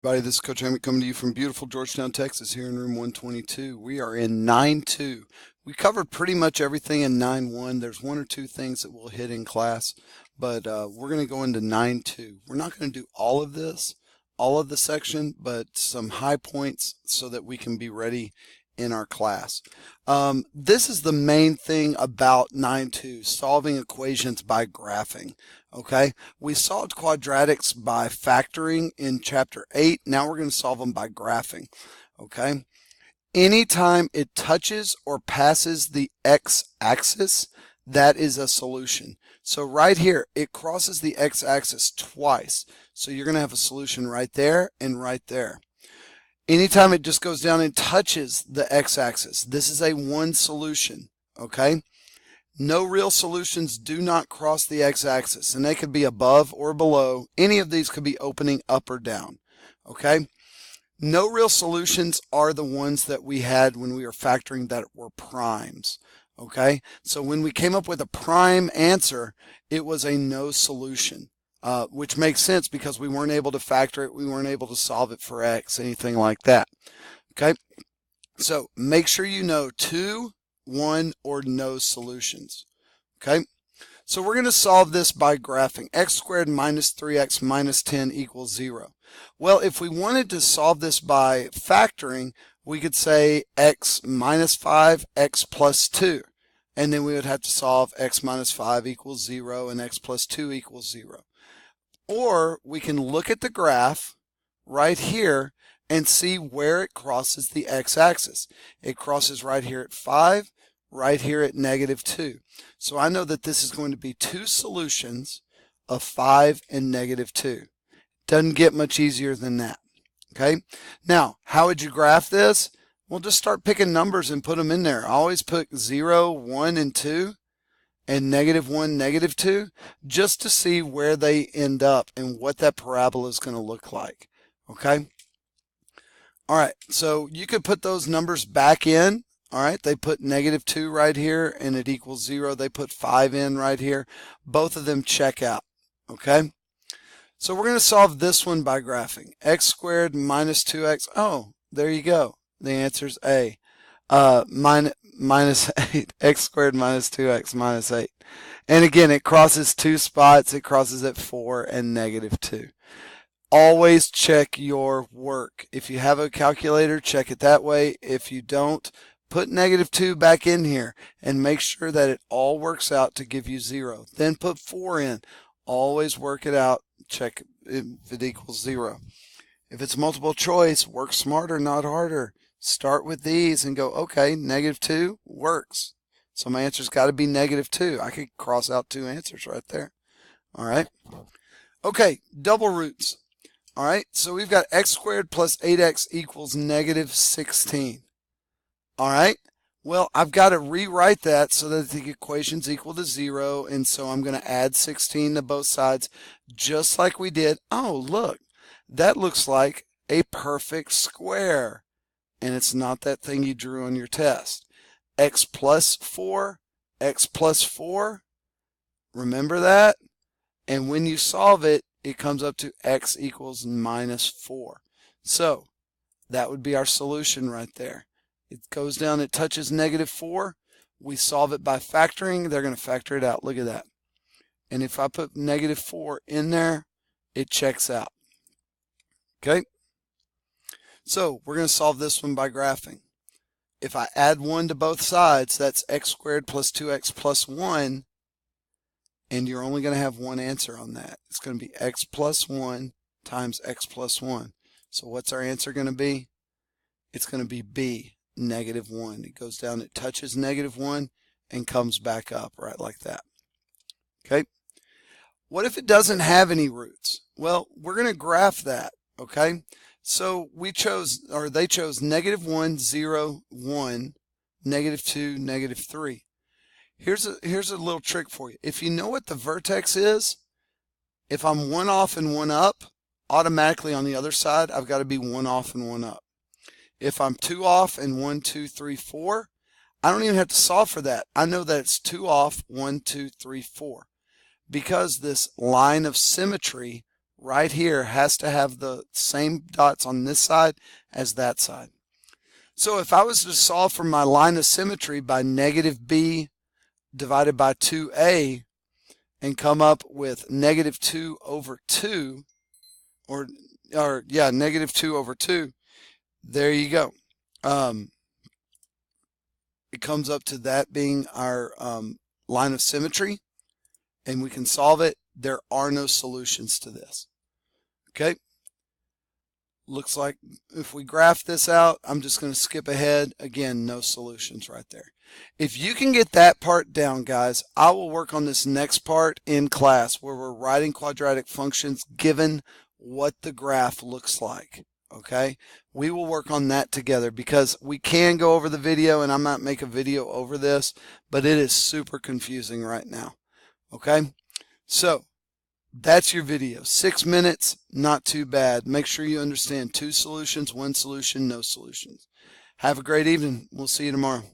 Everybody, this is Coach Amy coming to you from beautiful Georgetown, Texas, here in room 122. We are in 9-2. We covered pretty much everything in 9-1. There's one or two things that we'll hit in class, but we're going to go into 9-2. We're not going to do all of this, all of the section, but some high points so that we can be ready in our class. This is the main thing about 9-2, solving equations by graphing. Okay, we solved quadratics by factoring in chapter 8. Now we're going to solve them by graphing. Okay, anytime it touches or passes the x-axis, that is a solution. So right here, it crosses the x-axis twice. So you're going to have a solution right there and right there. Anytime it just goes down and touches the x-axis, this is a one solution. Okay. No real solutions do not cross the x-axis, and they could be above or below. Any of these could be opening up or down. Okay. No real solutions are the ones that we had when we were factoring that were primes. Okay. So when we came up with a prime answer, it was a no solution, which makes sense because we weren't able to factor it. We weren't able to solve it for x, anything like that. Okay. So make sure you know 2, 1, or no solutions. Okay, so we're going to solve this by graphing. X squared minus 3x minus 10 equals 0. Well, if we wanted to solve this by factoring, we could say x minus 5, x plus 2. And then we would have to solve x minus 5 equals 0 and x plus 2 equals 0. Or we can look at the graph right here and see where it crosses the x-axis. It crosses right here at 5, right here at -2. So I know that this is going to be two solutions of 5 and -2. Doesn't get much easier than that. Okay. Now, how would you graph this? Well, just start picking numbers and put them in there. I always put 0, 1, and 2, and -1, -2, just to see where they end up and what that parabola is going to look like. Okay. All right, so you could put those numbers back in. All right, they put -2 right here and it equals 0. They put 5 in right here. Both of them check out. Okay, so we're going to solve this one by graphing. X squared minus 2x. Oh, there you go. The answer is A. Minus 8. X squared minus 2x minus 8. And again, it crosses two spots. It crosses at 4 and -2. Always check your work. If you have a calculator, check it that way. If you don't, put -2 back in here and make sure that it all works out to give you 0. Then put 4 in. Always work it out. Check if it equals 0. If it's multiple choice, work smarter, not harder. Start with these and go, okay, -2 works. So my answer's got to be -2. I could cross out two answers right there. All right. Okay, double roots. All right, so we've got x squared plus 8x equals -16. All right, well, I've got to rewrite that so that the equation's equal to 0, and so I'm going to add 16 to both sides just like we did. Oh, look, that looks like a perfect square, and it's not that thing you drew on your test. X plus 4, x plus 4, remember that? And when you solve it, it comes up to x equals -4. So that would be our solution right there. It goes down, it touches -4. We solve it by factoring. They're going to factor it out. Look at that. And if I put -4 in there, it checks out. Okay. So we're going to solve this one by graphing. If I add 1 to both sides, that's x squared plus 2x plus 1. And you're only going to have one answer on that. It's going to be x plus 1 times x plus 1. So what's our answer going to be? It's going to be B, -1. It goes down, it touches -1 and comes back up right like that. Okay. What if it doesn't have any roots? Well, we're going to graph that. Okay. So we chose, or they chose -1, 0, 1, -2, -3. Here's a little trick for you. If you know what the vertex is, if I'm one off and one up, automatically on the other side, I've got to be one off and one up. If I'm 2 off and 1, 2, 3, 4, I don't even have to solve for that. I know that it's 2 off, 1, 2, 3, 4. Because this line of symmetry right here has to have the same dots on this side as that side. So if I was to solve for my line of symmetry by negative b divided by 2a and come up with negative 2 over 2, or yeah, negative 2 over 2, there you go. It comes up to that being our line of symmetry, and we can solve it. There are no solutions to this. Okay. Looks like if we graph this out, I'm just going to skip ahead. Again, no solutions right there. If you can get that part down, guys, I will work on this next part in class where we're writing quadratic functions given what the graph looks like. Okay, we will work on that together because we can go over the video, and I'm not making a video over this, but it is super confusing right now. Okay, so that's your video. 6 minutes, not too bad. Make sure you understand 2 solutions, 1 solution, no solutions. Have a great evening. We'll see you tomorrow.